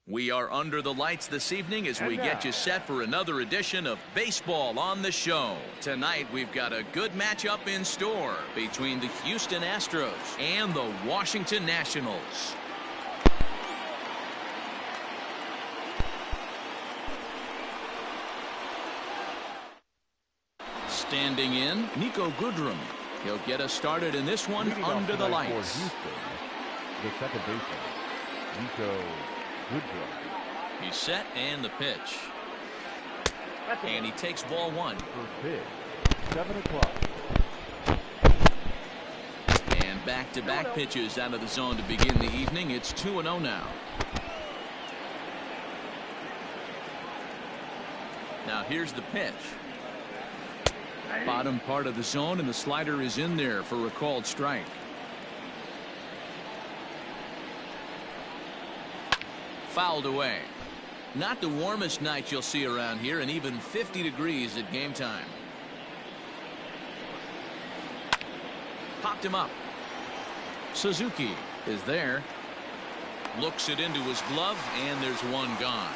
We are under the lights this evening as we get you set for another edition of Baseball on the Show. Tonight, we've got a good matchup in store between the Houston Astros and the Washington Nationals. Standing in, Nico Goodrum. He'll get us started in this one under the lights. Houston, the second baseman, Nico Goodrum. He's set and the pitch. And he takes ball one. First pitch, 7 o'clock. And back-to-back pitches out of the zone to begin the evening. It's 2-0 now. Now here's the pitch. Bottom part of the zone, and the slider is in there for a called strike. Fouled away. Not the warmest night you'll see around here, and even 50 degrees at game time. Popped him up. Suzuki is there. Looks it into his glove, and there's one gone.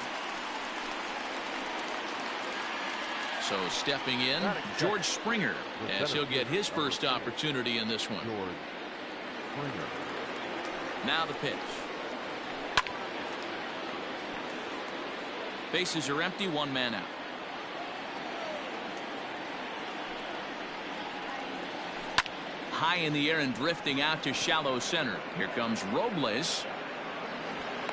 So stepping in, George Springer, as he'll get his first opportunity in this one. Now the pitch. Bases are empty, one man out. High in the air and drifting out to shallow center. Here comes Robles.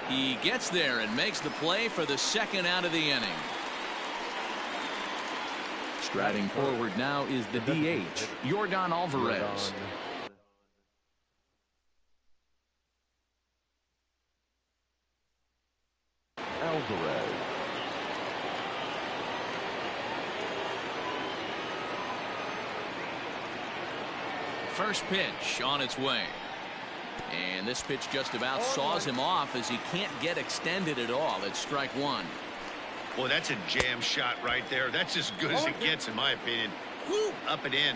He gets there and makes the play for the second out of the inning. Striding forward now is the DH, Yordan Alvarez. First pitch on its way. And this pitch just about saws him off as he can't get extended at all. It's strike one. Well, that's a jam shot right there. That's as good as it gets, in my opinion. Woo, up and in.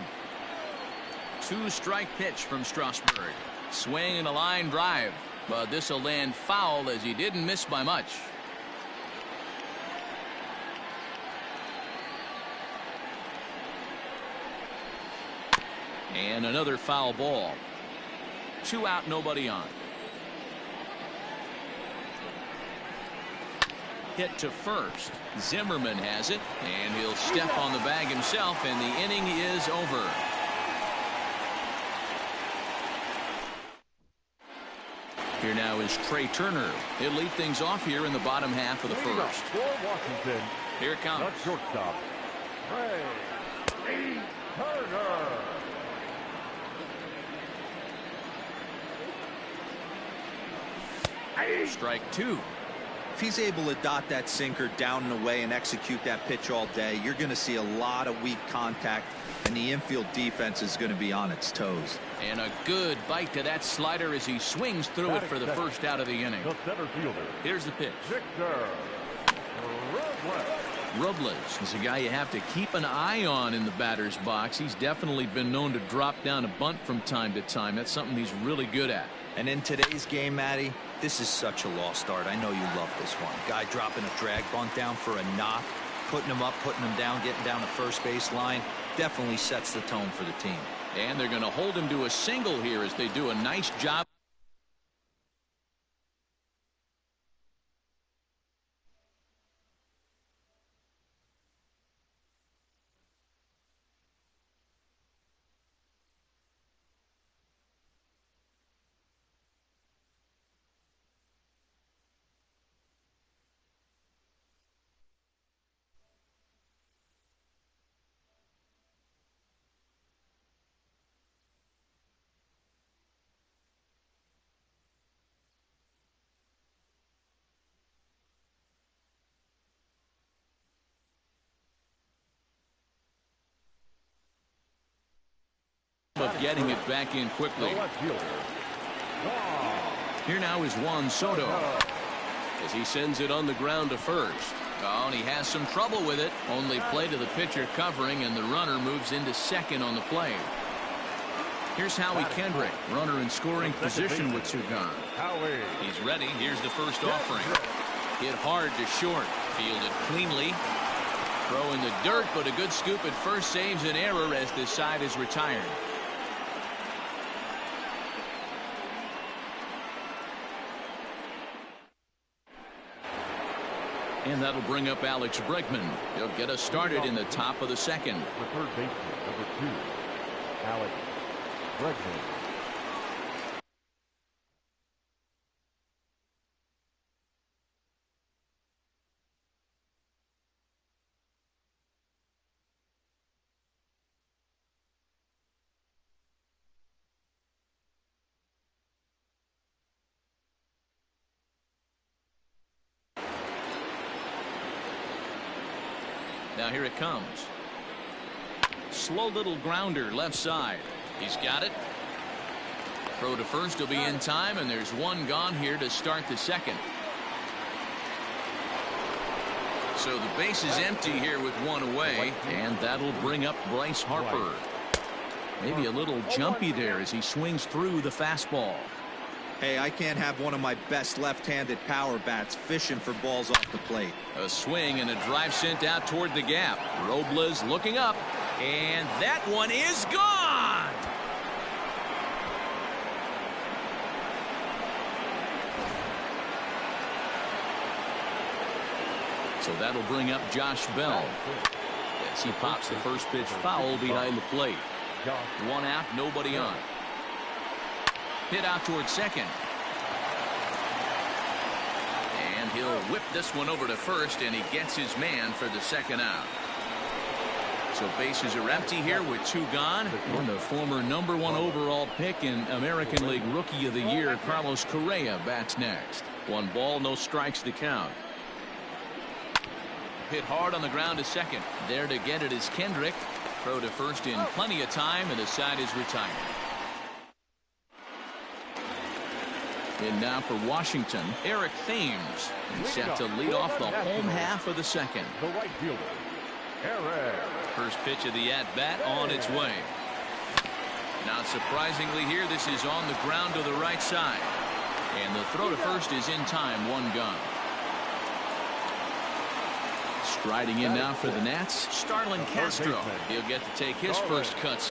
Two-strike pitch from Strasburg. Swing and a line drive. But this will land foul as he didn't miss by much. And another foul ball. 2 out, nobody on. Hit to first. Zimmerman has it, and he'll step on the bag himself, and the inning is over. Here now is Trey Turner. He'll lead things off here in the bottom half of the first. For Washington, here it comes. the shortstop, Trey Turner. Strike two. If he's able to dot that sinker down and away and execute that pitch all day, you're going to see a lot of weak contact, and the infield defense is going to be on its toes. And a good bite to that slider as he swings through it for the first out of the inning. The center fielder. Here's the pitch. Victor Robles is a guy you have to keep an eye on in the batter's box. He's definitely been known to drop down a bunt from time to time. That's something he's really good at. And in today's game, Matty, this is such a lost art. I know you love this one. Guy dropping a drag bunt down for a knock, putting him up, putting him down, getting down the first base line. Definitely sets the tone for the team. And they're going to hold him to a single here as they do a nice job. Of getting it back in quickly. Here now is Juan Soto as he sends it on the ground to first. Oh, and he has some trouble with it. Only play to the pitcher covering, and the runner moves into second on the play. Here's Howie Kendrick, runner in scoring position with two gone. He's ready. Here's the first offering. Hit hard to short. Fielded cleanly. Throw in the dirt, but a good scoop at first saves an error as this side is retired. And that'll bring up Alex Bregman. He'll get us started in the top of the second. The third baseman, number 2, Alex Bregman. Now here it comes. Slow little grounder left side. He's got it. Throw to first will be in time, and there's one gone here to start the second. So the base is empty here with one away, and that'll bring up Bryce Harper. Maybe a little jumpy there as he swings through the fastball. Hey, I can't have one of my best left-handed power bats fishing for balls off the plate. A swing and a drive sent out toward the gap. Robles looking up, and that one is gone. So that'll bring up Josh Bell as he pops the first pitch foul behind the plate. One out, nobody on. Hit out towards second. And he'll whip this one over to first, and he gets his man for the second out. So bases are empty here with two gone. And the former #1 overall pick in American League Rookie of the Year, Carlos Correa, bats next. 1 ball, no strikes to count. Hit hard on the ground to second. There to get it is Kendrick. Throw to first in plenty of time, and the side is retired. In now for Washington, Eric Thames, and set to lead off the home half of the second. The right fielder, Eric. First pitch of the at-bat on its way. Not surprisingly here, this is on the ground to the right side. And the throw to first is in time, 1 gone. Striding in now for the Nats, Starlin Castro. He'll get to take his first cuts.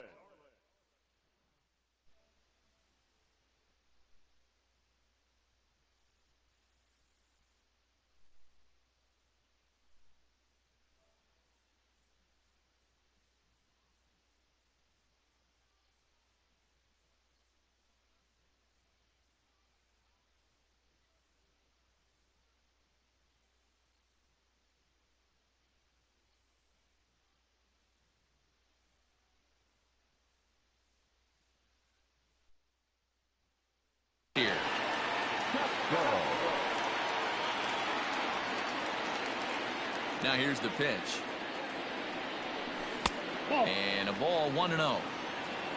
Here. Now here's the pitch. And a ball, 1-0.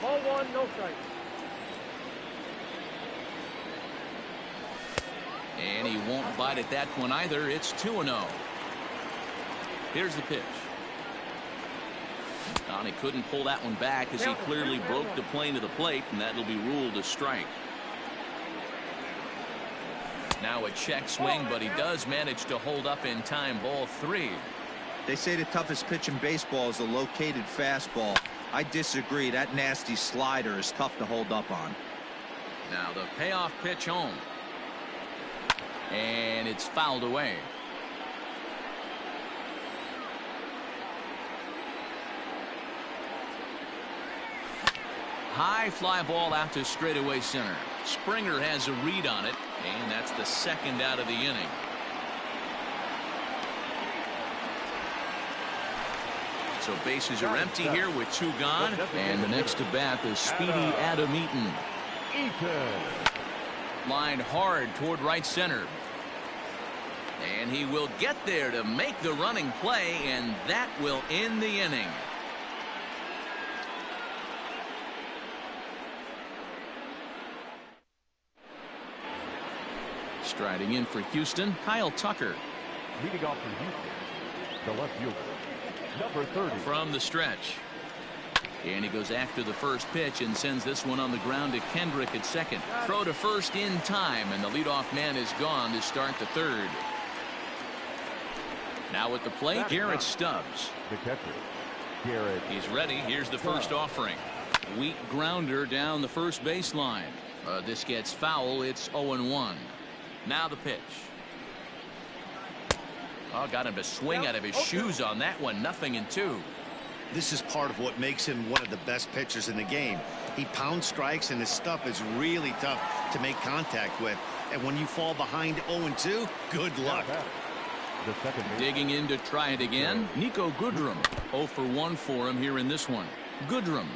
Ball 1, no strike. And he won't bite at that one either. It's 2-0. Here's the pitch. And he couldn't pull that one back as he clearly broke the plane of the plate, and that'll be ruled a strike. Now a check swing, but he does manage to hold up in time. Ball 3. They say the toughest pitch in baseball is a located fastball. I disagree. That nasty slider is tough to hold up on. Now the payoff pitch home. And it's fouled away. High fly ball out to straightaway center. Springer has a read on it, and that's the second out of the inning. So bases are empty here with 2 gone, and the next to bat is speedy Adam Eaton. Lined hard toward right center. And he will get there to make the running play, and that will end the inning. Striding in for Houston, Kyle Tucker. Leading off for Houston, the left fielder, number 30. From the stretch. And he goes after the first pitch and sends this one on the ground to Kendrick at second. Throw to first in time, and the leadoff man is gone to start the third. Now at the plate, Garrett Stubbs. The catcher, Garrett. He's ready. Here's the first offering. Weak grounder down the first baseline. This gets foul. It's 0-1. Now the pitch. Oh, got him to swing out of his shoes on that one. 0-2. This is part of what makes him one of the best pitchers in the game. He pounds strikes, and his stuff is really tough to make contact with. And when you fall behind 0-2, good luck. The second base. Digging in to try it again. Nico Goodrum. 0-for-1 for him here in this one. Goodrum,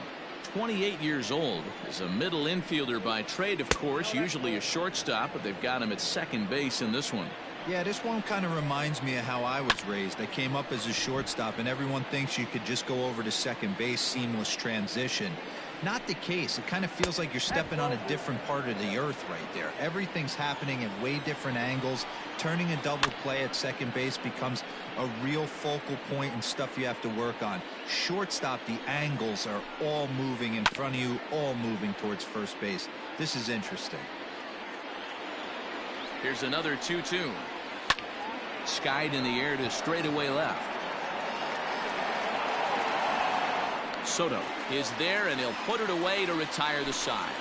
28 years old, is a middle infielder by trade, of course, usually a shortstop, but they've got him at second base in this one. Yeah, this one kind of reminds me of how I was raised. I came up as a shortstop, and everyone thinks you could just go over to second base, seamless transition. Not the case. It kind of feels like you're stepping on a different part of the earth right there. Everything's happening at way different angles. Turning a double play at second base becomes a real focal point and stuff you have to work on. Shortstop, the angles are all moving in front of you, all moving towards first base. This is interesting. Here's another 2-2. Skied in the air to straightaway left. Soto is there, and he'll put it away to retire the side.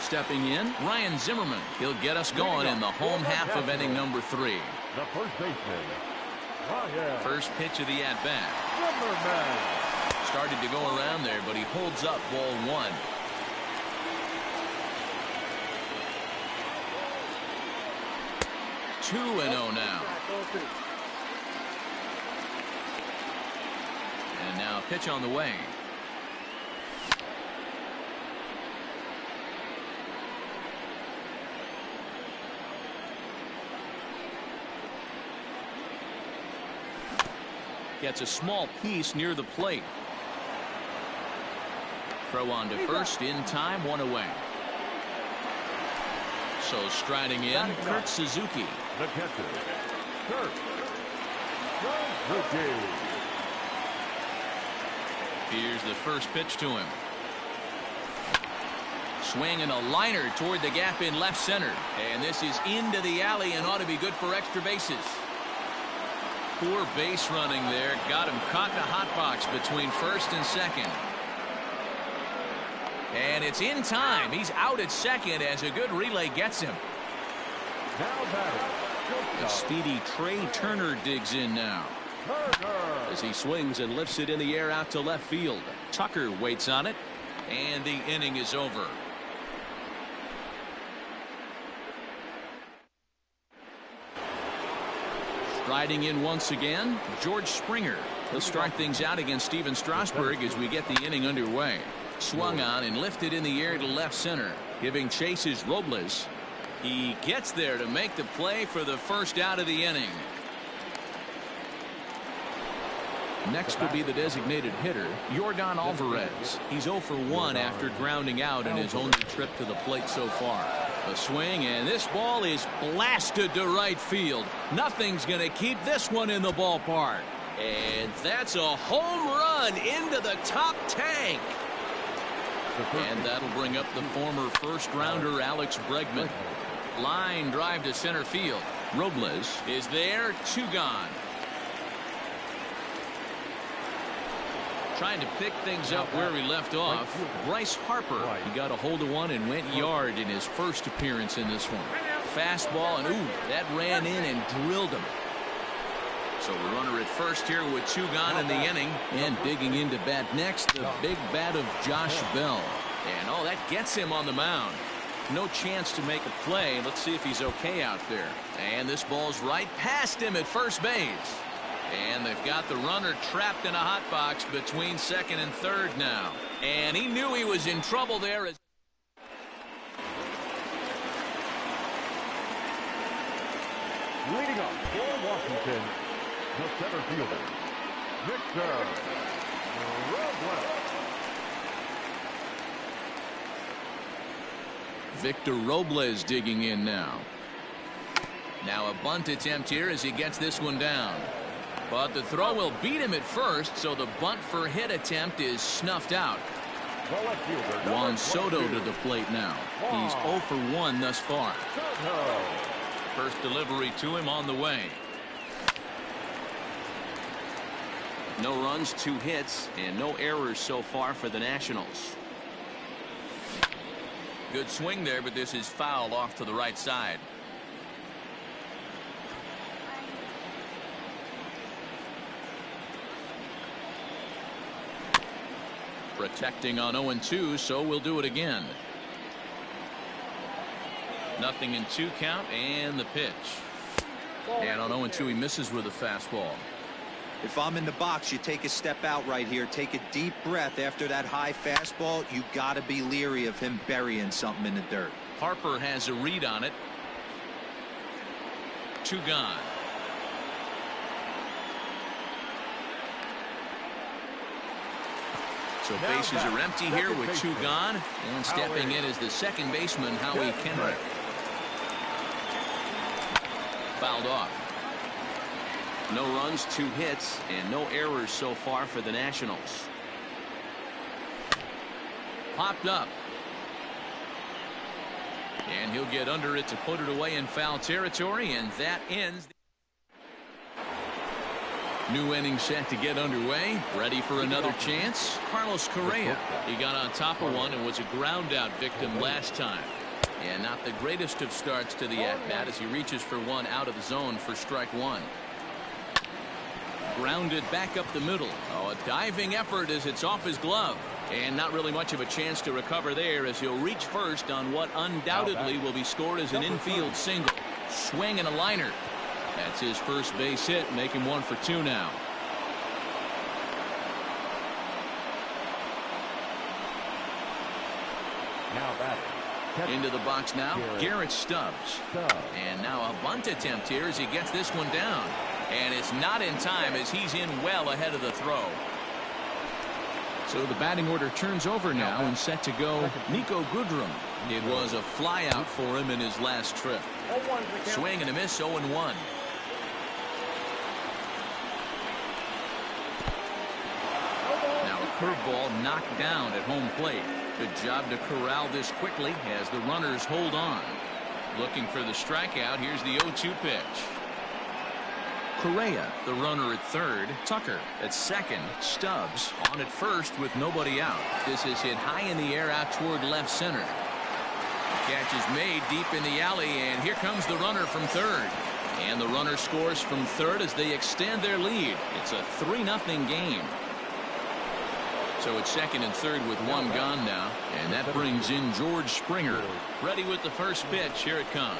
Stepping in, Ryan Zimmerman. He'll get us going in the home half of inning number 3. The first baseman, Ryan First pitch of the at-bat. Zimmerman. Started to go around there, but he holds up ball 1. Two and 0 now. And now a pitch on the way. Gets a small piece near the plate. Throw on to first in time, 1 away. So striding in, Kurt Suzuki. The catcher, Kurt Suzuki. Here's the first pitch to him. Swing and a liner toward the gap in left center. And this is into the alley and ought to be good for extra bases. Poor base running there. Got him caught in a hot box between first and second. And it's in time. He's out at second as a good relay gets him. Now batting. The speedy Trey Turner digs in now. As he swings and lifts it in the air out to left field. Tucker waits on it, and the inning is over. Striding in once again, George Springer. He'll start things out against Steven Strasburg as we get the inning underway. Swung on and lifted in the air to left center, giving chase is Robles. He gets there to make the play for the first out of the inning. Next will be the designated hitter, Yordan Alvarez. He's 0 for 1 after grounding out in his only trip to the plate so far. A swing, and this ball is blasted to right field. Nothing's going to keep this one in the ballpark. And that's a home run into the top tank. And that'll bring up the former first-rounder Alex Bregman. Line drive to center field. Robles is there, 2 gone. Trying to pick things up where he left off. Bryce Harper. He got a hold of one and went yard in his first appearance in this one. Fastball, and ooh, that ran in and drilled him. So the runner at first here with 2 gone in the inning. And digging into bat next, the big bat of Josh Bell. And oh, that gets him on the mound. No chance to make a play. Let's see if he's okay out there. And this ball's right past him at first base. And they've got the runner trapped in a hot box between second and third now. And he knew he was in trouble there. Leading up for Washington, the center fielder, Victor Robles. Victor Robles digging in now. Now a bunt attempt here as he gets this one down. But the throw will beat him at first, so the bunt for hit attempt is snuffed out. The left fielder, Juan number Soto 22. to the plate now. He's 0 for 1 thus far. Soto. First delivery to him on the way. No runs, 2 hits, and no errors so far for the Nationals. Good swing there, but this is fouled off to the right side. Protecting on 0-2, so we'll do it again. 0-2 count, and the pitch. And on 0-2, he misses with a fastball. If I'm in the box, you take a step out right here. Take a deep breath after that high fastball. You got to be leery of him burying something in the dirt. Harper has a read on it. 2 gone. So bases are empty here with 2 gone. And stepping in is the second baseman, Howie Kendrick. Fouled off. No runs, 2 hits, and no errors so far for the Nationals. Popped up. And he'll get under it to put it away in foul territory, and that ends. New inning set to get underway. Ready for another chance. Carlos Correa. He got on top of one and was a ground out victim last time. And not the greatest of starts to the at-bat as he reaches for one out of the zone for strike 1. Grounded back up the middle. Oh, a diving effort as it's off his glove. And not really much of a chance to recover there as he'll reach first on what undoubtedly will be scored as an infield single. Swing and a liner. That's his first base hit, make him 1 for 2 now. Now batting. Into the box now, Garrett Stubbs. And now a bunt attempt here as he gets this one down. And it's not in time as he's in well ahead of the throw. So the batting order turns over now and set to go Nico Goodrum. It was a fly out for him in his last trip. Swing and a miss, 0-1. Now a curveball knocked down at home plate. Good job to corral this quickly as the runners hold on. Looking for the strikeout. Here's the 0-2 pitch. Correa, the runner at third. Tucker at second. Stubbs on at first with nobody out. This is hit high in the air out toward left center. Catch is made deep in the alley, and here comes the runner from third. And the runner scores from third as they extend their lead. It's a 3-0 game. So it's second and third with 1 gone now. And that brings in George Springer. Ready with the first pitch. Here it comes.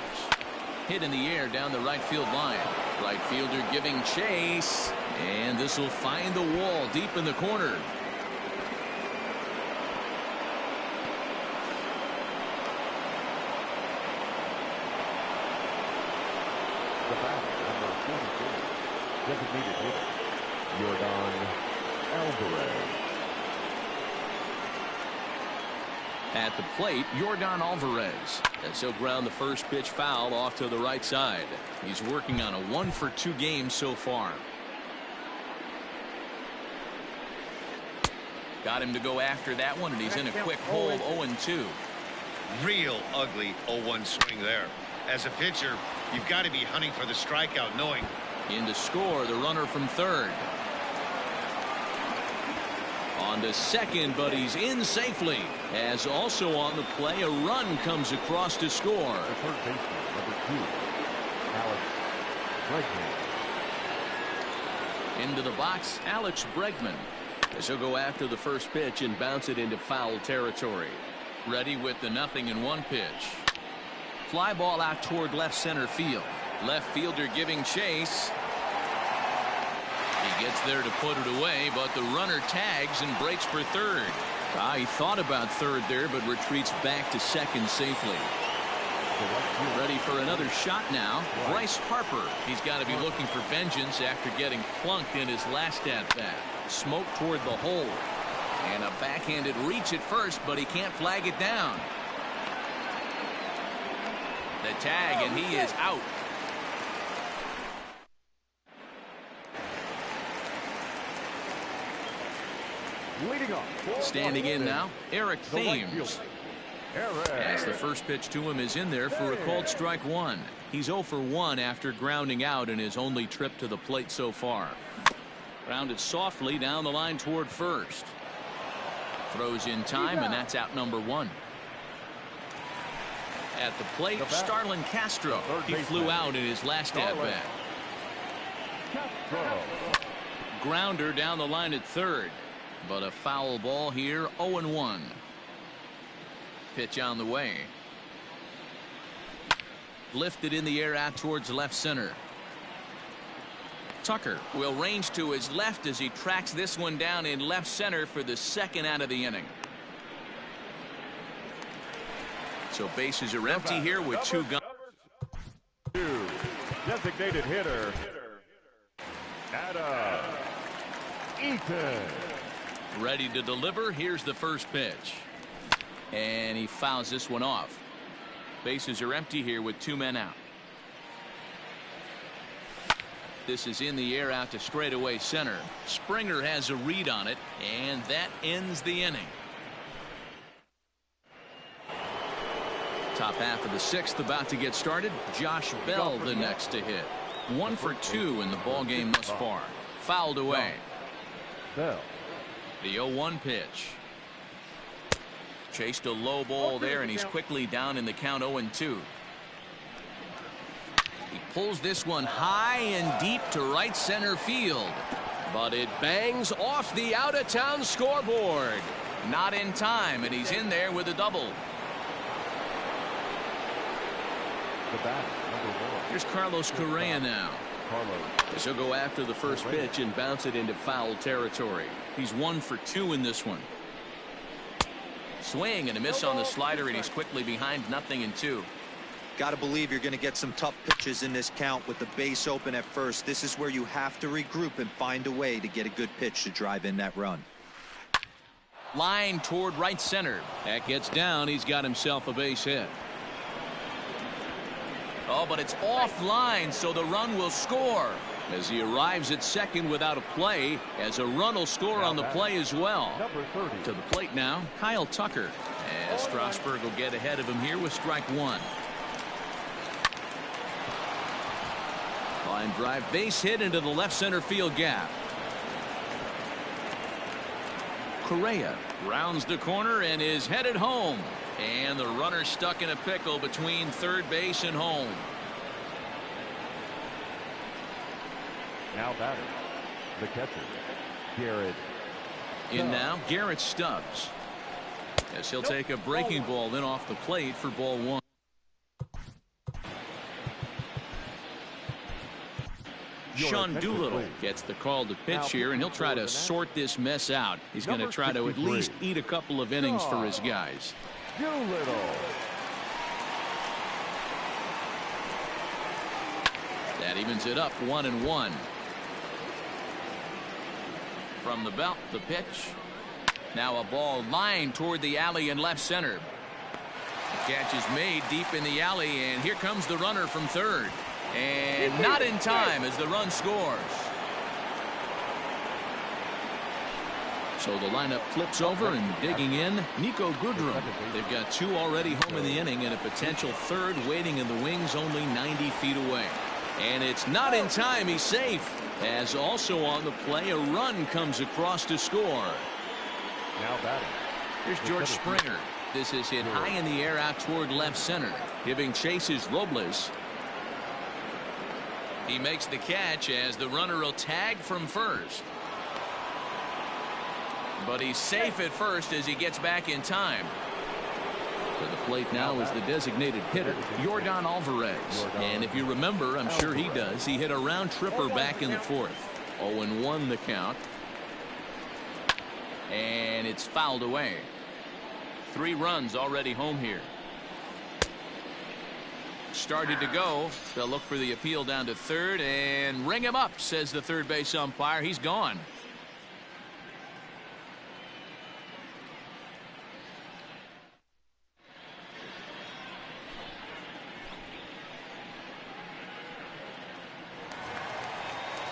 Hit in the air down the right field line. Right fielder giving chase. And this will find the wall deep in the corner. The batter, number 44, designated hitter, Yordan Alvarez. At the plate, Yordan Alvarez. As he'll ground the first pitch foul off to the right side. He's working on a 1 for 2 game so far. Got him to go after that one, and he's in a quick hole, 0-2. Real ugly 0-1 swing there. As a pitcher, you've got to be hunting for the strikeout, knowing. In to score, the runner from third. On to second, but he's in safely. As also on the play, a run comes across to score. The third baseman, number 2, Alex Bregman. Into the box, Alex Bregman. As he'll go after the first pitch and bounce it into foul territory. Ready with the 0-1 pitch. Fly ball out toward left center field. Left fielder giving chase. He gets there to put it away, but the runner tags and breaks for third. He thought about third there, but retreats back to second safely. Ready for another shot now. Bryce Harper. He's got to be looking for vengeance after getting plunked in his last at-bat. Smoke toward the hole. And a backhanded reach at first, but he can't flag it down. The tag, and he is out. Leading up. Standing in now, Eric The right Thames. fielder, As the first pitch to him is in there for a called strike one. He's 0 for 1 after grounding out in his only trip to the plate so far. Grounded softly down the line toward first. Throws in time, and that's out number 1. At the plate, Starlin Castro. He flew out in his last at-bat. Castro. Grounder down the line at third. But a foul ball here, 0-1. Pitch on the way. Lifted in the air out towards left center. Tucker will range to his left as he tracks this one down in left center for the second out of the inning. So bases are empty here with 2 guns. Designated hitter, Adam Eaton. Ready to deliver. Here's the first pitch. And he fouls this one off. Bases are empty here with 2 men out. This is in the air out to straightaway center. Springer has a read on it, and that ends the inning. Top half of the 6th about to get started. Josh Bell the next to hit. 1 for 2 in the ball game thus far. Fouled away. Bell. The 0-1 pitch. Chased a low ball there, and he's quickly down in the count 0-2. He pulls this one high and deep to right center field. But it bangs off the out-of-town scoreboard. Not in time, and he's in there with a double. The bat, number 1. Here's Carlos Correa now. Carlos. As he'll go after the first pitch and bounce it into foul territory. He's 1 for 2 in this one. Swing and a miss on the slider, and he's quickly behind 0-2. Got to believe you're going to get some tough pitches in this count with the base open at first. This is where you have to regroup and find a way to get a good pitch to drive in that run. Line toward right center. That gets down. He's got himself a base hit. Oh, but it's offline, so the run will score. As he arrives at second without a play, as a run will score on the play as well. Number 30. To the plate now, Kyle Tucker. As Strasburg will get ahead of him here with strike 1. Line drive, base hit into the left center field gap. Correa rounds the corner and is headed home. And the runner stuck in a pickle between third base and home. Now batter, the catcher, Garrett. In now, Garrett Stubbs. As he'll take a breaking ball in off the plate for ball 1. Sean Doolittle gets the call to pitch here, and he'll try to sort this mess out. He's going to try to at least eat a couple of innings for his guys. Doolittle. That evens it up, 1-1. From the belt, the pitch. Now a ball lined toward the alley in left center. The catch is made deep in the alley, and here comes the runner from third. And not in time as the run scores. So the lineup flips over, and digging in, Nico Goodrum. They've got 2 already home in the inning and a potential third waiting in the wings only 90 feet away. And it's not in time. He's safe. As also on the play, a run comes across to score. Now batting. Here's George Springer. This is hit high in the air out toward left center. Giving chase is Robles. He makes the catch as the runner will tag from first. But he's safe at first as he gets back in time. To the plate now is the designated hitter, Yordan Alvarez. And if you remember, I'm sure he does, he hit a round tripper back in the 4th. 0-1 the count. And it's fouled away. 3 runs already home here. Started to go. They'll look for the appeal down to third and ring him up, says the third base umpire. He's gone.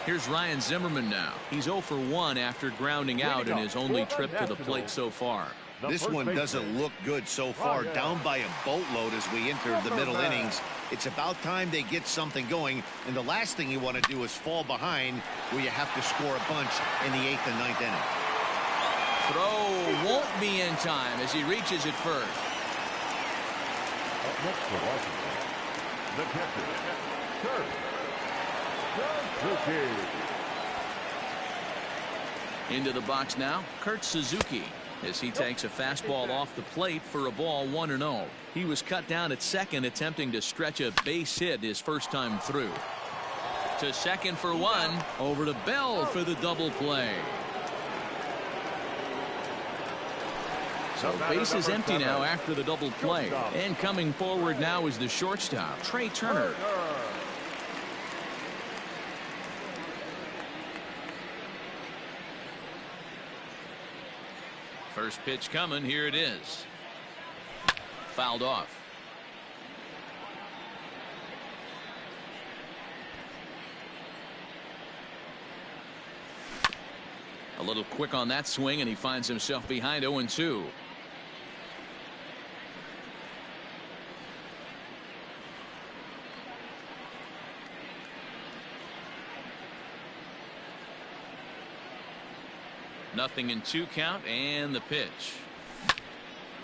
Here's Ryan Zimmerman now. He's 0 for 1 after grounding out in his only trip to the plate so far. This one doesn't look good so far. Down by a boatload as we enter the middle innings. It's about time they get something going. And the last thing you want to do is fall behind where you have to score a bunch in the 8th and 9th inning. Throw won't be in time as he reaches it first. Up next for Washington, the catcher, Kurt Suzuki. Into the box now, Kurt Suzuki, as he takes a fastball off the plate for a ball 1-0. He was cut down at second, attempting to stretch a base hit his first time through. To second for 1, over to Bell for the double play. So base is empty now after the double play. And coming forward now is the shortstop, Trey Turner. First pitch coming. Here it is. Fouled off. A little quick on that swing, and he finds himself behind 0-2. Nothing in 2 count, and the pitch.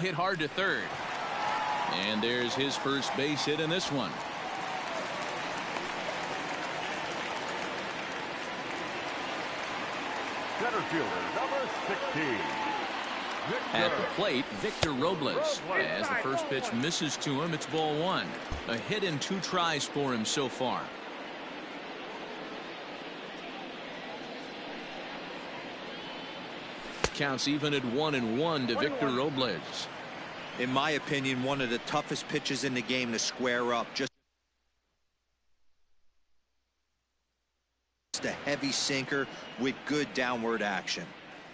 Hit hard to third. And there's his first base hit in this one. Center fielder, number 16. At the plate, Victor Robles. As the first pitch misses to him, it's ball 1. A hit in 2 tries for him so far. Counts even at 1-1 to Victor Robles. In my opinion, one of the toughest pitches in the game to square up. Just a heavy sinker with good downward action.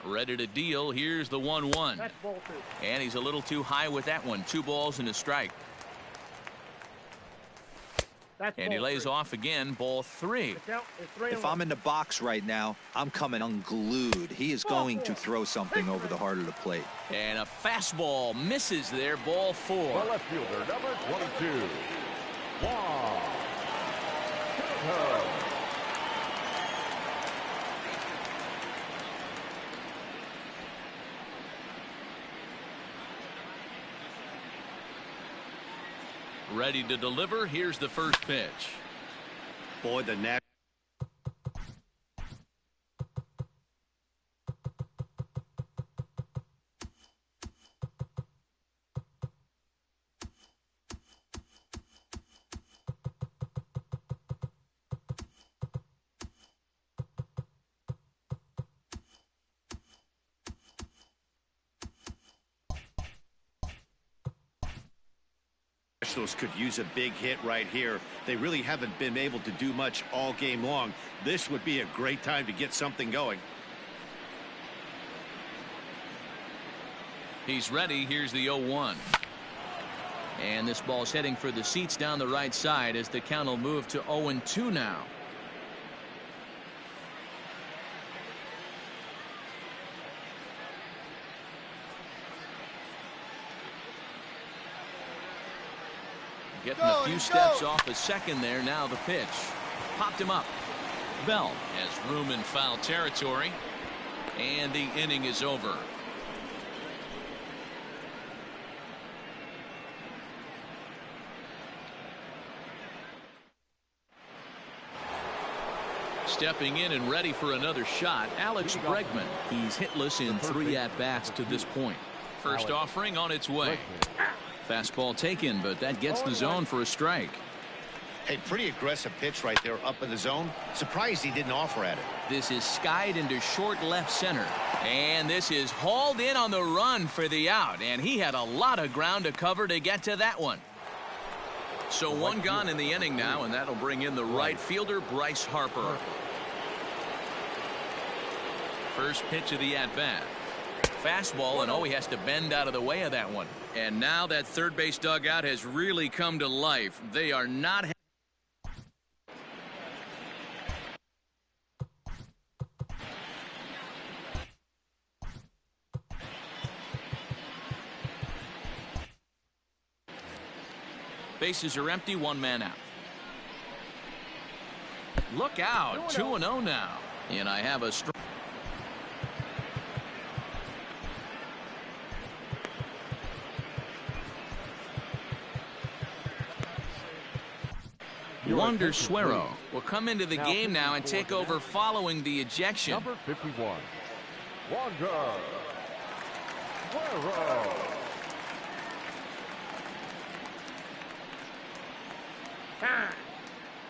Ready to deal. Here's the 1-1. That's ball 2. And he's a little too high with that one. 2 balls and a strike. That's And he ball lays 3. off again. Ball 3. The count is 3-1. If I'm in the box right now, I'm coming unglued. He is going to throw something over the heart of the plate. And a fastball misses there. Ball 4. The left fielder, number 22. Juan Soto. Ready to deliver. Here's the first pitch. Boy, the net. Nationals could use a big hit right here. They really haven't been able to do much all game long. This would be a great time to get something going. He's ready. Here's the 0-1. And this ball's heading for the seats down the right side as the count will move to 0-2 now. Getting a few steps off the second there. Now the pitch. Popped him up. Bell has room in foul territory. And the inning is over. Stepping in and ready for another shot, Alex Bregman. He's hitless in 3 at-bats to this point. First offering on its way. Fastball taken, but that gets the zone for a strike. Hey, pretty aggressive pitch right there up in the zone. Surprised he didn't offer at it. This is skied into short left center. And this is hauled in on the run for the out. And he had a lot of ground to cover to get to that one. So 1 gone in the inning now, and that'll bring in the right fielder, Bryce Harper. First pitch of the at-bat. Fastball, and he has to bend out of the way of that one. And now that third base dugout has really come to life. They are not Bases are empty, one man out. Look out, 2-0 now. And I have a strong. Wander Suero will come into the game now and take over following the ejection. Number 51, Wander Suero.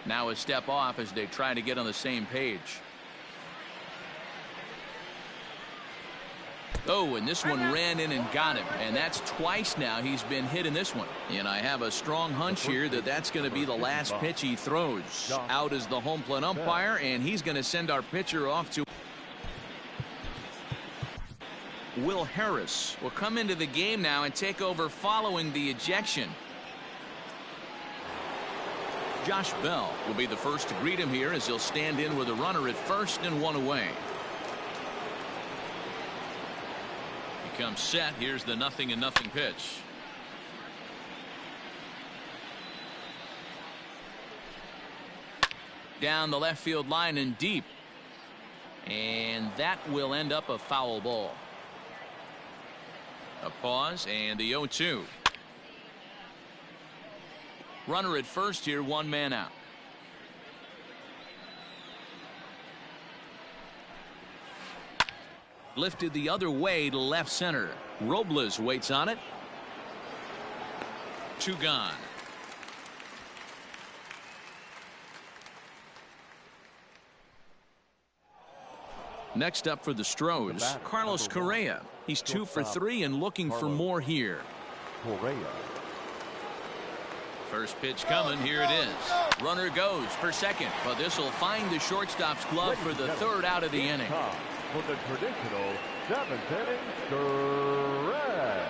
Now a step off as they try to get on the same page. Oh, and this one ran in and got him. And that's twice now he's been hit in this one. And I have a strong hunch here that that's going to be the last pitch he throws. Out is the home plate umpire, and he's going to send our pitcher off to. Will Harris will come into the game now and take over following the ejection. Josh Bell will be the first to greet him here as he'll stand in with a runner at first and one away. He comes set. Here's the 0-0 pitch. Down the left field line and deep. And that will end up a foul ball. A pause and the 0-2. Runner at first here, one man out. Lifted the other way to left center. Robles waits on it. 2 gone. Next up for the Stros, Carlos Correa. He's 2 for 3 and looking for more here. Correa. First pitch coming. Here it is. Runner goes for second, but this will find the shortstop's glove for the 3rd out of the inning. For the traditional 7th inning stretch.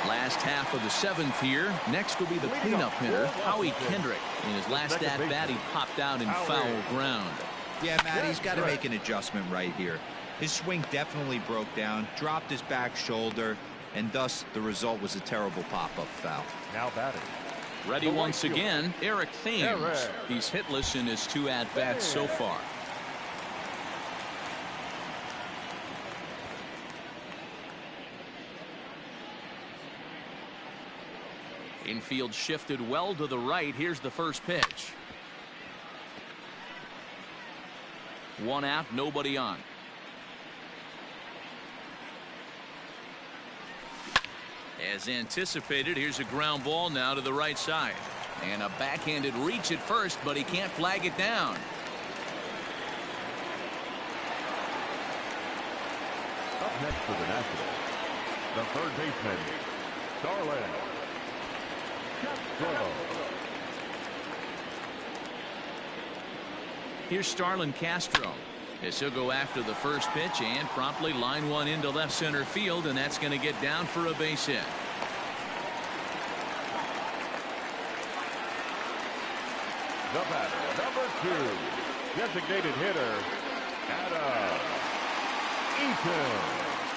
Last half of the 7th here. Next will be the cleanup hitter, Howie Kendrick. In his last at bat, he popped out in foul ground. Yeah, Matt, he's got to make an adjustment right here. His swing definitely broke down, dropped his back shoulder, and thus the result was a terrible pop-up foul. Now batting. Ready once again, Eric Thames. He's hitless in his 2 at-bats so far. Infield shifted well to the right. Here's the first pitch. 1 out, nobody on. As anticipated, here's a ground ball now to the right side. And a backhanded reach at first, but he can't flag it down. Up next for the Nationals, the 3rd baseman, Starlin Castro. Here's Starlin Castro. As he'll go after the first pitch and promptly line one into left center field, and that's going to get down for a base hit. The batter, number 2, designated hitter,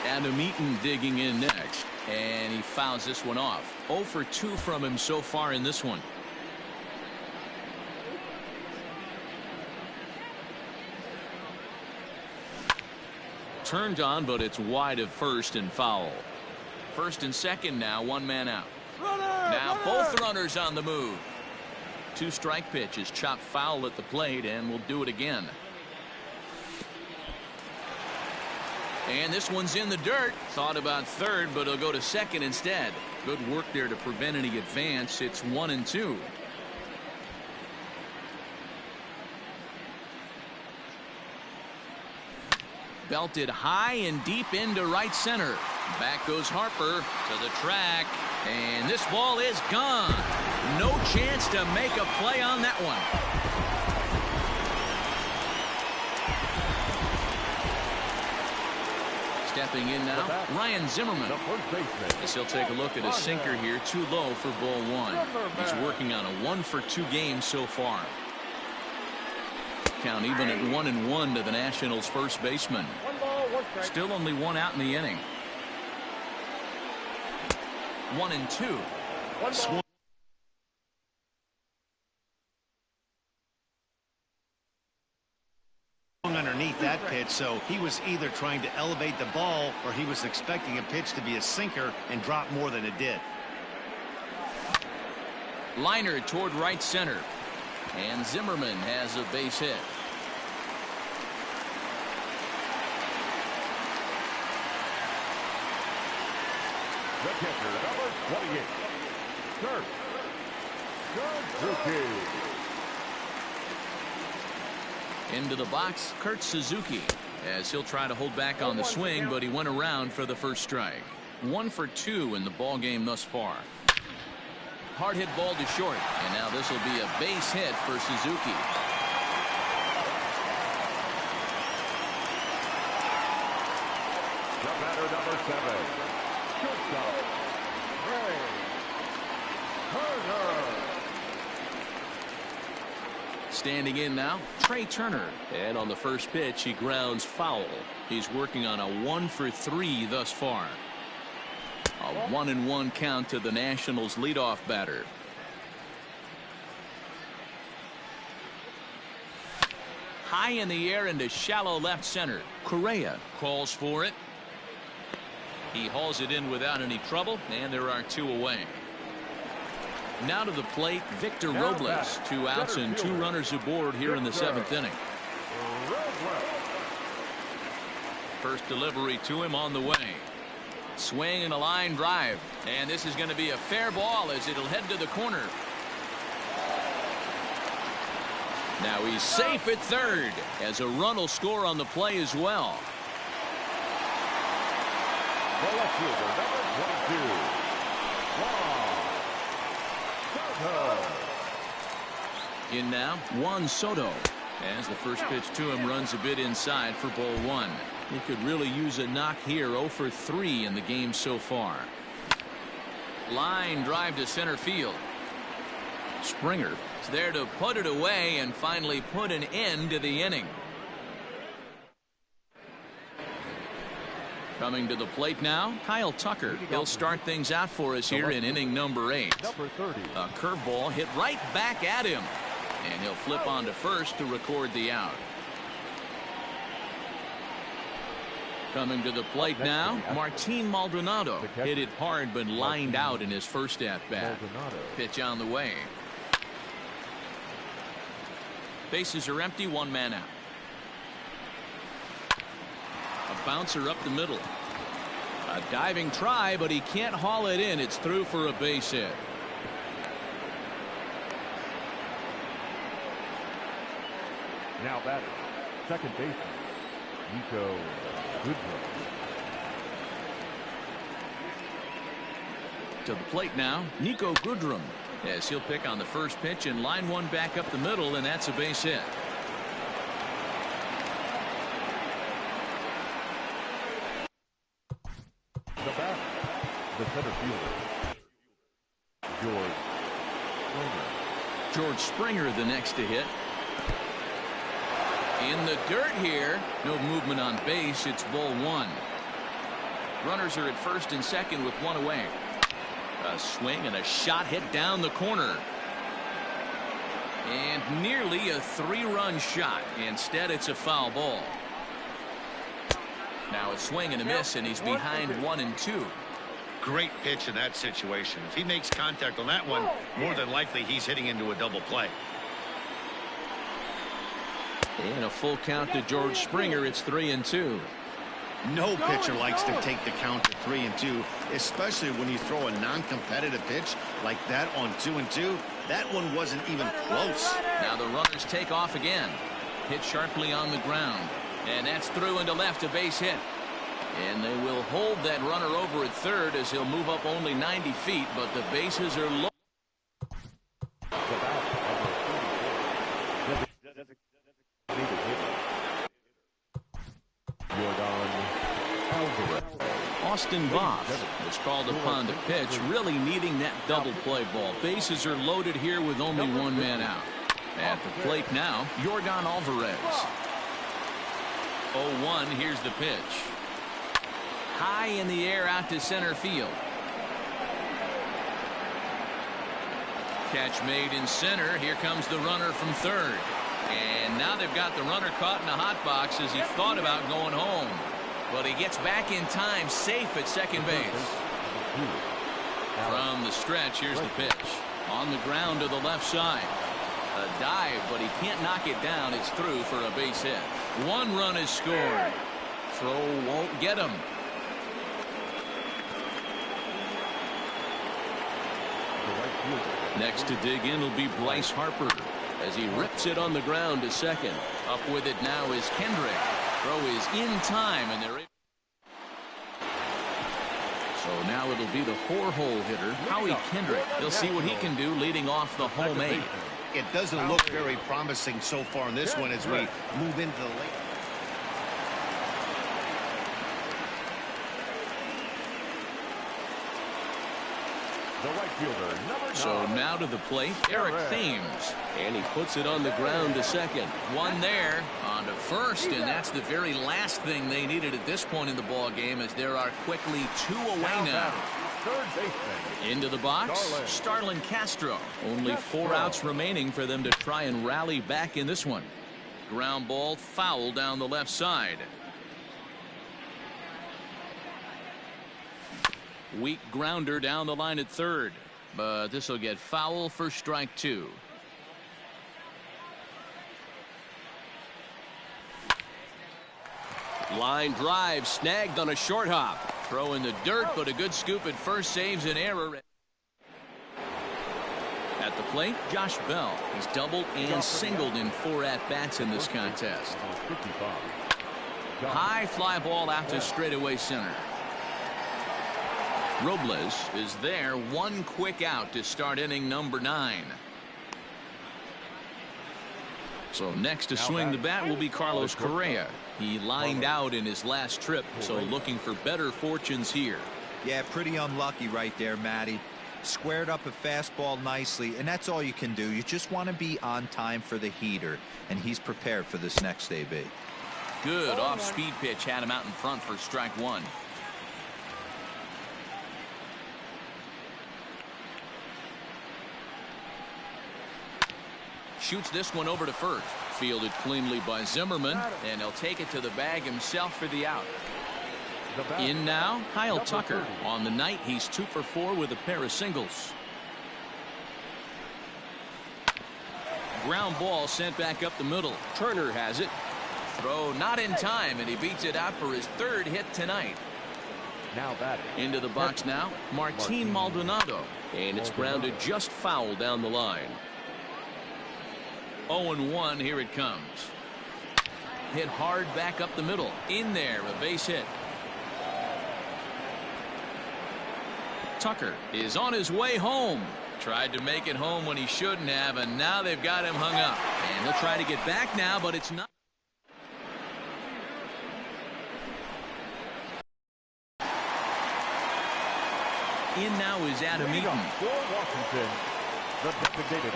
Adam Eaton digging in next, and he fouls this one off. 0 for 2 from him so far in this one. Turned on, but it's wide of first and foul. First and second now, 1 man out. Now both runners on the move. 2 strike pitch is chopped foul at the plate, and we'll do it again. And this one's in the dirt. Thought about third, but he'll go to second instead. Good work there to prevent any advance. It's 1-2. Belted high and deep into right center. Back goes Harper to the track, and this ball is gone. No chance to make a play on that one. Stepping in now, Ryan Zimmerman. As he'll take a look at a sinker here, too low for ball 1. He's working on a 1 for 2 game so far. Count even at 1-1 to the Nationals' first baseman. Still only 1 out in the inning. 1-2. Swung underneath that pitch, so he was either trying to elevate the ball or he was expecting a pitch to be a sinker and drop more than it did. Liner toward right center. And Zimmerman has a base hit. The catcher, number 28, Kurt Suzuki. Into the box, Kurt Suzuki, as he'll try to hold back on the swing, but he went around for the first strike. 1 for 2 in the ball game thus far. Hard hit ball to short, and now this will be a base hit for Suzuki. The batter, number 7, shortstop, Ray Turner. Standing in now, Trey Turner. And on the first pitch, he grounds foul. He's working on a 1 for 3 thus far. A 1-1 count to the Nationals' leadoff batter. High in the air into shallow left center. Correa calls for it. He hauls it in without any trouble, and there are 2 away. Now to the plate, Victor Robles. 2 outs and 2 runners aboard here in the 7th inning. First delivery to him on the way. Swing and a line drive. And this is going to be a fair ball as it'll head to the corner. Now he's safe at third as a run will score on the play as well. The left fielder, number 22, In now, Juan Soto. As the first pitch to him runs a bit inside for ball 1. He could really use a knock here. 0 for 3 in the game so far. Line drive to center field. Springer is there to put it away and finally put an end to the inning. Coming to the plate now, Kyle Tucker. He'll start things out for us here in inning number 8. number 30. A curveball hit right back at him. And he'll flip on to first to record the out. Coming to the plate now, Martin Maldonado. Hit it hard but lined out in his first at-bat. Pitch on the way. Bases are empty, 1 man out. A bouncer up the middle. A diving try, but he can't haul it in. It's through for a base hit. Now batter, second baseman, Nico Goodrum. To the plate now, Nico Goodrum. As he'll pick on the first pitch and line one back up the middle, and that's a base hit. The batter, the center fielder, George Springer the next to hit. In the dirt here. No movement on base. It's ball 1. Runners are at first and second with 1 away. A swing and a shot hit down the corner. And nearly a 3-run shot. Instead, it's a foul ball. Now a swing and a miss, and he's behind 1-2. Great pitch in that situation. If he makes contact on that one, more than likely he's hitting into a double play. And a full count to George Springer. It's 3-2. No pitcher likes to take the count to 3-2, especially when you throw a non-competitive pitch like that on 2-2. That one wasn't even close. Now the runners take off again. Hit sharply on the ground. And that's through into left, a base hit. And they will hold that runner over at third as he'll move up only 90 feet, but the bases are low. Austin Voth was called upon to pitch, really needing that double play ball. Bases are loaded here with only 1 man out. At the plate now, Yordan Alvarez. 0-1, here's the pitch. High in the air out to center field. Catch made in center. Here comes the runner from third. And now they've got the runner caught in a hot box as he thought about going home. But he gets back in time, safe at second base. From the stretch, here's the pitch. On the ground to the left side. A dive, but he can't knock it down. It's through for a base hit. One run is scored. Throw won't get him. Next to dig in will be Bryce Harper as he rips it on the ground to second. Up with it now is Kendrick. Throw is in time, and they're so now it'll be the four-hole hitter, Howie Kendrick. He'll see what he can do leading off the home eight. It doesn't look very promising so far in this one as we move into the late. The right fielder, number 9. So now to the plate, Eric Thames. And he puts it on the ground to second. One there on to first, and that's the very last thing they needed at this point in the ball game, as there are quickly 2 away now. Third baseman. Into the box, Starlin Castro. Only 4 outs remaining for them to try and rally back in this one. Ground ball foul down the left side. Weak grounder down the line at third, but this will get foul for strike 2. Line drive snagged on a short hop. Throw in the dirt, but a good scoop at first saves an error. At the plate, Josh Bell. He's doubled and singled in 4 at-bats in this contest. High fly ball out to straightaway center. Robles is there, 1 quick out to start inning number 9. So next to swing the bat will be Carlos Correa. He lined out in his last trip, so looking for better fortunes here. Yeah, pretty unlucky right there, Matty. Squared up a fastball nicely, and that's all you can do. You just want to be on time for the heater, and he's prepared for this next AB. Good off-speed pitch had him out in front for strike 1. Shoots this one over to first. Fielded cleanly by Zimmerman, and he'll take it to the bag himself for the out. In now, Kyle Tucker. On the night, he's 2 for 4 with a pair of singles. Ground ball sent back up the middle. Turner has it. Throw not in time, and he beats it out for his 3rd hit tonight. Now batting. Into the box now, Martin Maldonado. And it's grounded just foul down the line. 0-1, here it comes. Hit hard back up the middle. In there, a base hit. Tucker is on his way home. Tried to make it home when he shouldn't have, and now they've got him hung up. And he'll try to get back now, but it's not. In now is Adam Eaton. Washington.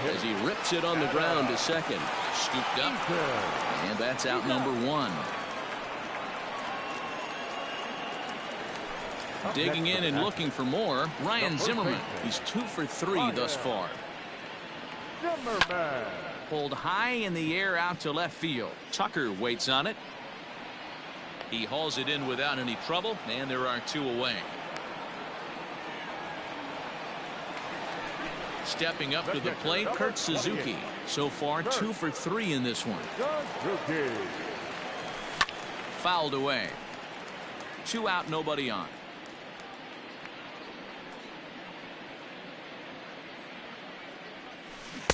As he rips it on the ground to second. Scooped up. And that's out number 1. Digging in and looking for more, Ryan Zimmerman. He's 2 for 3 thus far. Zimmerman. Pulled high in the air out to left field. Tucker waits on it. He hauls it in without any trouble, and there are 2 away. Stepping up to the plate, Kurt Suzuki. So far, 2 for 3 in this one. Fouled away. 2 out, nobody on.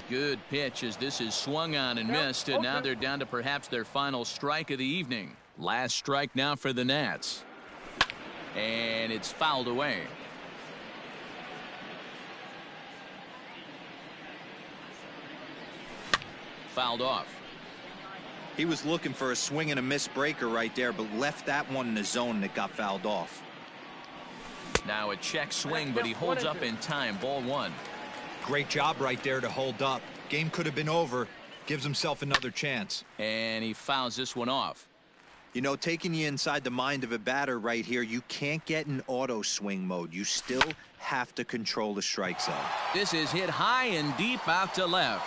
Good pitch as this is swung on and missed, and now they're down to perhaps their final strike of the evening. Last strike now for the Nats. And it's fouled away. Fouled off. He was looking for a swing and a miss breaker right there, but left that one in the zone and it got fouled off. Now a check swing, but he holds up in time. Ball 1. Great job right there to hold up. Game could have been over. Gives himself another chance. And he fouls this one off. You know, taking you inside the mind of a batter right here, you can't get in auto swing mode. You still have to control the strike zone. This is hit high and deep out to left.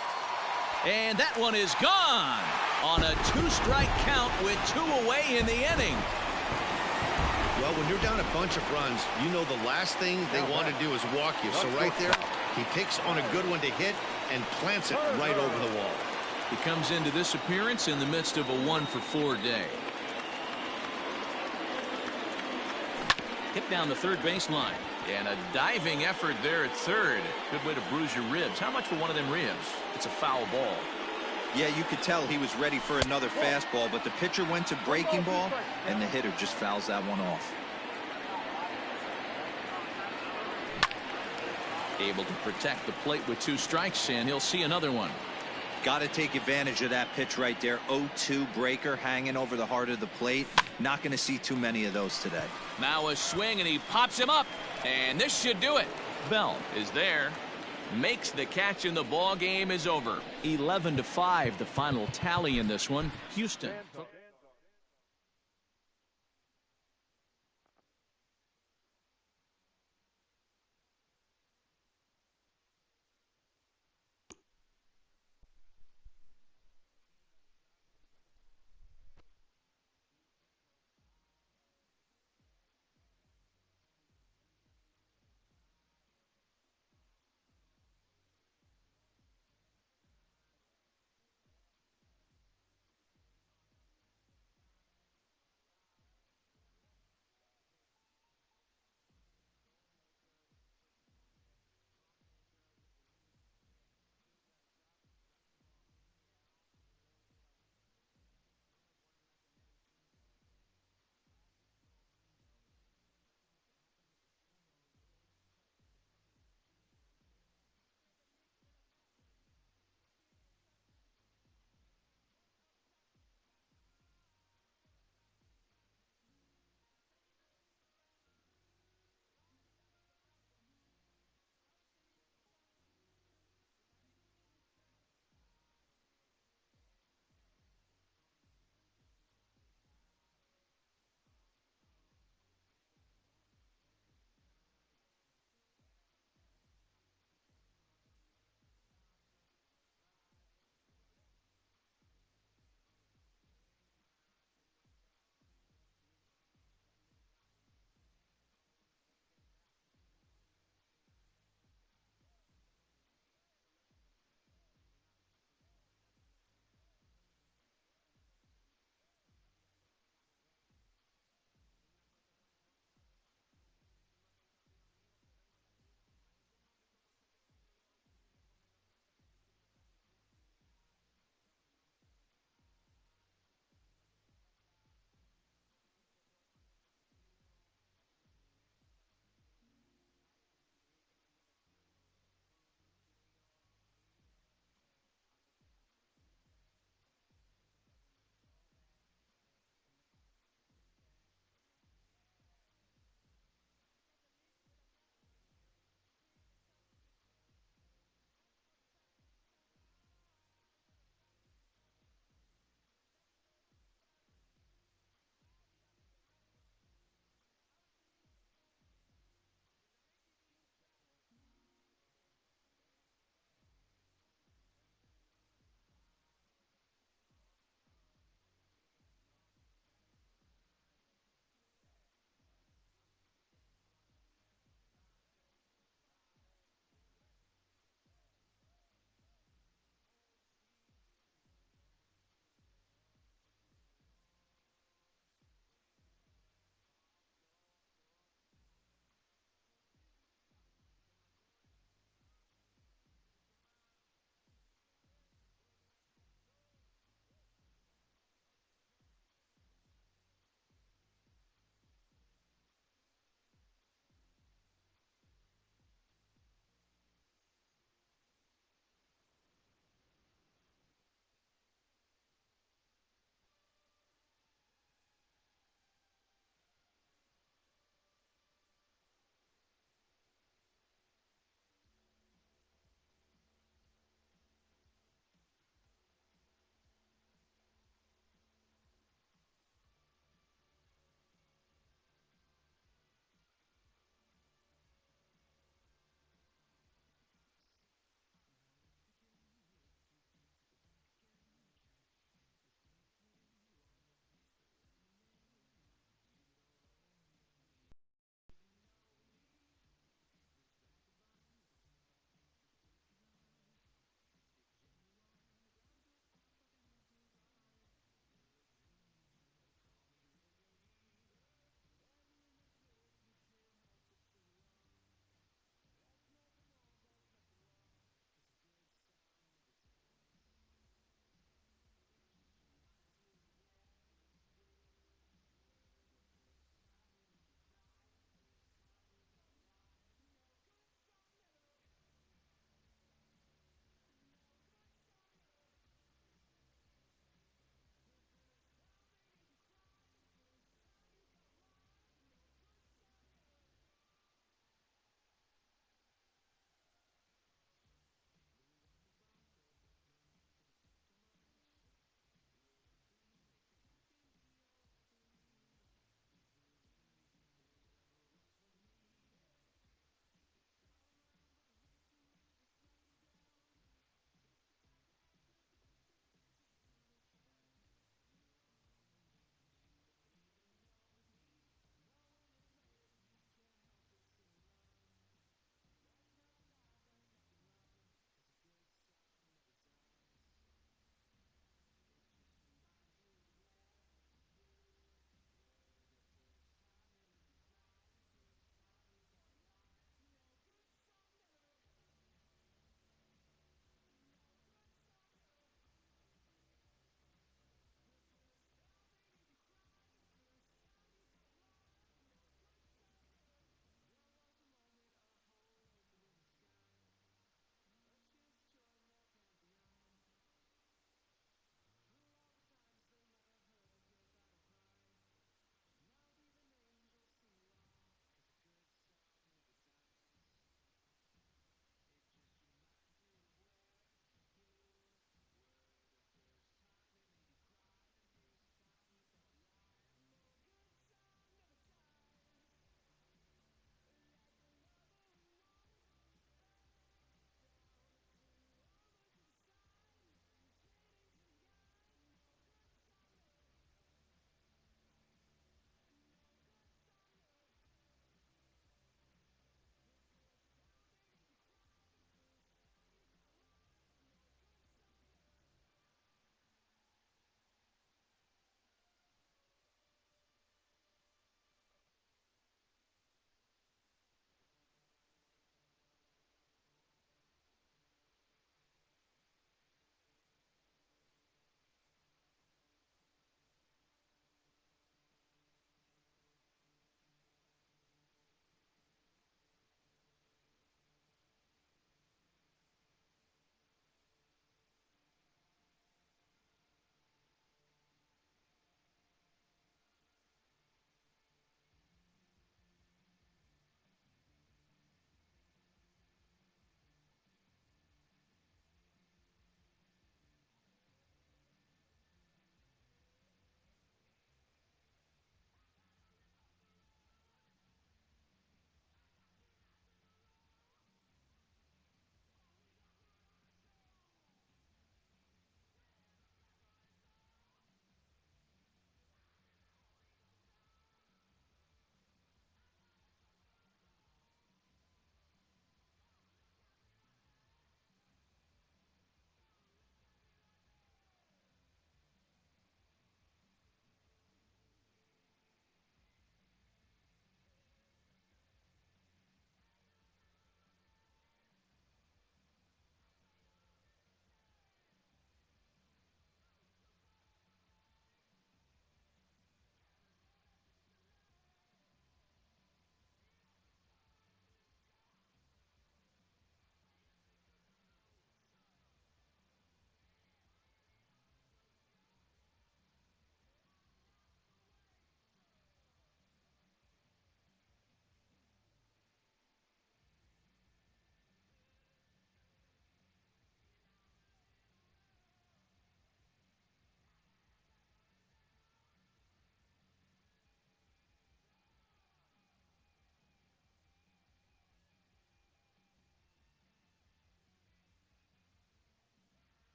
And that one is gone on a 2-strike count with 2 away in the inning. Well, when you're down a bunch of runs, you know the last thing they want to do is walk you. So right there, he picks on a good one to hit and plants it right over the wall. He comes into this appearance in the midst of a 1-for-4 day. Hit down the third baseline. And a diving effort there at third. Good way to bruise your ribs. How much for one of them ribs? It's a foul ball. Yeah, you could tell he was ready for another fastball, but the pitcher went to breaking ball, and the hitter just fouls that one off. Able to protect the plate with 2 strikes, and he'll see another one. Got to take advantage of that pitch right there. 0-2 breaker hanging over the heart of the plate. Not going to see too many of those today. Now a swing, and he pops him up, and this should do it. Bell is there. Makes the catch, and the ball game is over. 11-5, the final tally in this one. Houston.